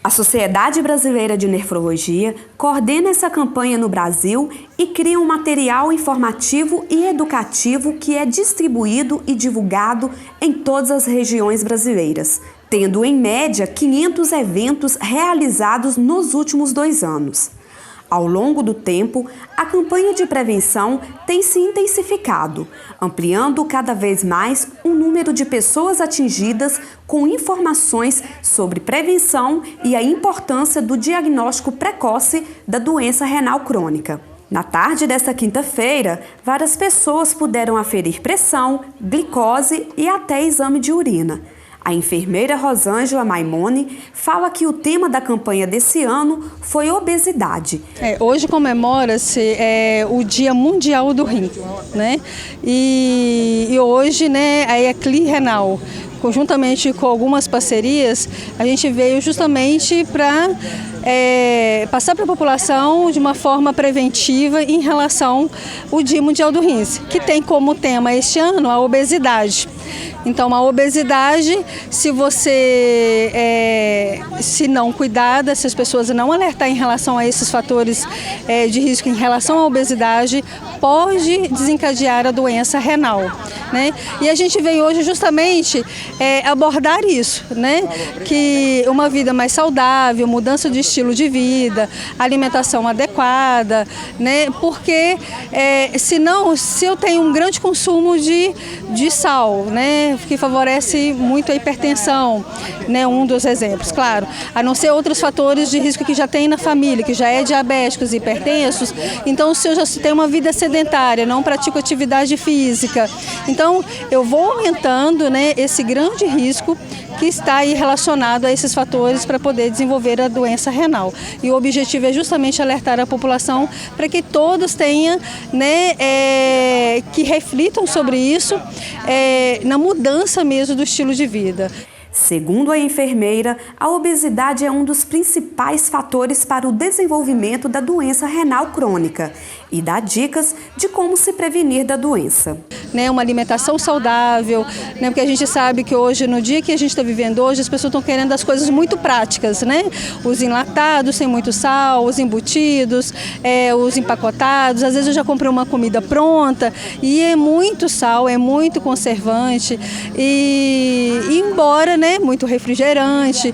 A Sociedade Brasileira de Nefrologia coordena essa campanha no Brasil e cria um material informativo e educativo que é distribuído e divulgado em todas as regiões brasileiras, tendo em média 500 eventos realizados nos últimos 2 anos. Ao longo do tempo, a campanha de prevenção tem se intensificado, ampliando cada vez mais o número de pessoas atingidas com informações sobre prevenção e a importância do diagnóstico precoce da doença renal crônica. Na tarde desta quinta-feira, várias pessoas puderam aferir pressão, glicose e até exame de urina. A enfermeira Rosângela Maimone fala que o tema da campanha desse ano foi obesidade. Hoje comemora-se o Dia Mundial do Rim, né? E hoje, né, a ECLI Renal, conjuntamente com algumas parcerias, a gente veio justamente para passar para a população de uma forma preventiva em relação ao Dia Mundial do Rins, que tem como tema este ano a obesidade. Então, a obesidade, se não cuidar, se as pessoas não alertar em relação a esses fatores de risco em relação à obesidade, pode desencadear a doença renal, né? E a gente veio hoje justamente abordar isso, né? Que uma vida mais saudável, mudança de estilo de vida, alimentação adequada, né? Porque se eu tenho um grande consumo de sal, né? Que favorece muito a hipertensão, né? Um dos exemplos, claro. A não ser outros fatores de risco que já tem na família, que já é diabéticos e hipertensos. Então, se eu já tenho uma vida sedentária, não pratico atividade física, então eu vou aumentando, né, esse grande risco que está aí relacionado a esses fatores para poder desenvolver a doença renal. E o objetivo é justamente alertar a população para que todos tenham, né, que reflitam sobre isso na mudança mesmo do estilo de vida. Segundo a enfermeira, a obesidade é um dos principais fatores para o desenvolvimento da doença renal crônica e dá dicas de como se prevenir da doença. Uma alimentação saudável, né? Porque a gente sabe que hoje, no dia que a gente está vivendo hoje, as pessoas estão querendo as coisas muito práticas, né? Os enlatados sem muito sal, os embutidos, os empacotados. Às vezes eu já comprei uma comida pronta e é muito sal, é muito conservante e embora, né, muito refrigerante,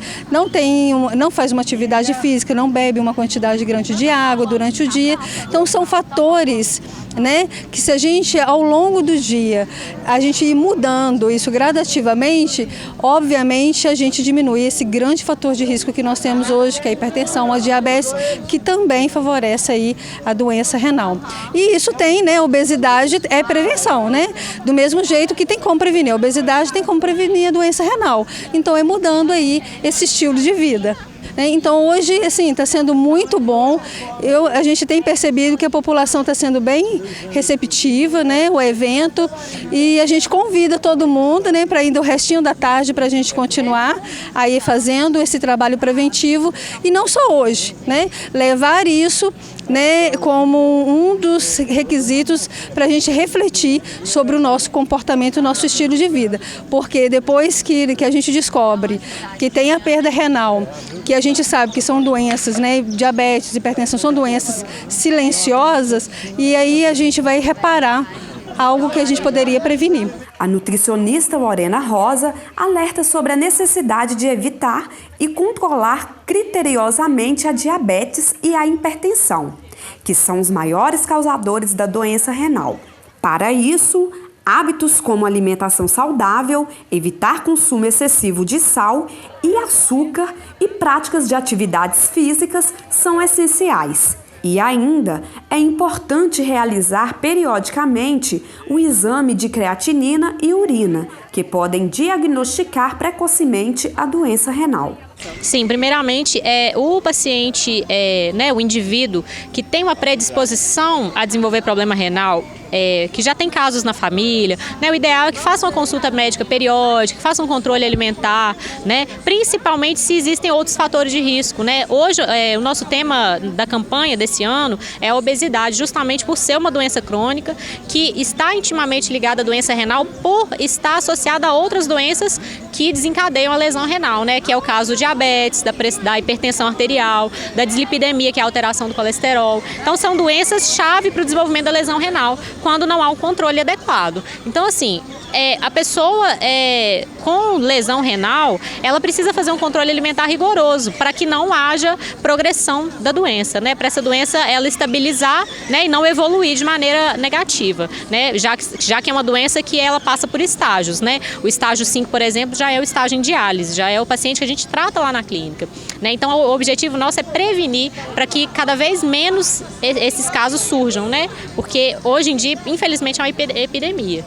não faz uma atividade física, não bebe uma quantidade grande de água durante o dia. Então são fatores, né, que se a gente ao longo do dia a gente ir mudando isso gradativamente, obviamente a gente diminui esse grande fator de risco que nós temos hoje, que é a hipertensão, a diabetes, que também favorece aí a doença renal. E isso tem, né, obesidade é prevenção, né? Do mesmo jeito que tem como prevenir a obesidade, tem como prevenir a doença renal. Então é mudando aí esse estilo de vida. Então hoje, assim, está sendo muito bom. A gente tem percebido que a população está sendo bem receptiva, né, o evento, e a gente convida todo mundo, né, para ir do restinho da tarde para a gente continuar aí fazendo esse trabalho preventivo e não só hoje, né, levar isso, né, como um dos requisitos para a gente refletir sobre o nosso comportamento, o nosso estilo de vida, porque depois que a gente descobre que tem a perda renal, que a gente sabe que são doenças, né, diabetes, hipertensão, são doenças silenciosas, e aí a gente vai reparar algo que a gente poderia prevenir. A nutricionista Lorena Rosa alerta sobre a necessidade de evitar e controlar criteriosamente a diabetes e a hipertensão, que são os maiores causadores da doença renal. Para isso, hábitos como alimentação saudável, evitar consumo excessivo de sal e açúcar e práticas de atividades físicas são essenciais. E ainda é importante realizar periodicamente o exame de creatinina e urina, que podem diagnosticar precocemente a doença renal. Sim, primeiramente, o paciente, o indivíduo que tem uma predisposição a desenvolver problema renal, que já tem casos na família, né? O ideal é que faça uma consulta médica periódica, que faça um controle alimentar, né? Principalmente se existem outros fatores de risco, né? Hoje, o nosso tema da campanha desse ano é a obesidade, justamente por ser uma doença crônica que está intimamente ligada à doença renal por estar associada a outras doenças que desencadeiam a lesão renal, né? Que é o caso do diabetes, da hipertensão arterial, da dislipidemia, que é a alteração do colesterol. Então, são doenças-chave para o desenvolvimento da lesão renal, quando não há um controle adequado. Então, assim, a pessoa com lesão renal, ela precisa fazer um controle alimentar rigoroso para que não haja progressão da doença, né? Para essa doença ela estabilizar, né, e não evoluir de maneira negativa, né? Já que é uma doença que ela passa por estágios, né? O estágio 5, por exemplo, já é o estágio em diálise, já é o paciente que a gente trata lá na clínica, né? Então, o objetivo nosso é prevenir para que cada vez menos esses casos surjam, né? Porque hoje em dia, infelizmente, é uma epidemia.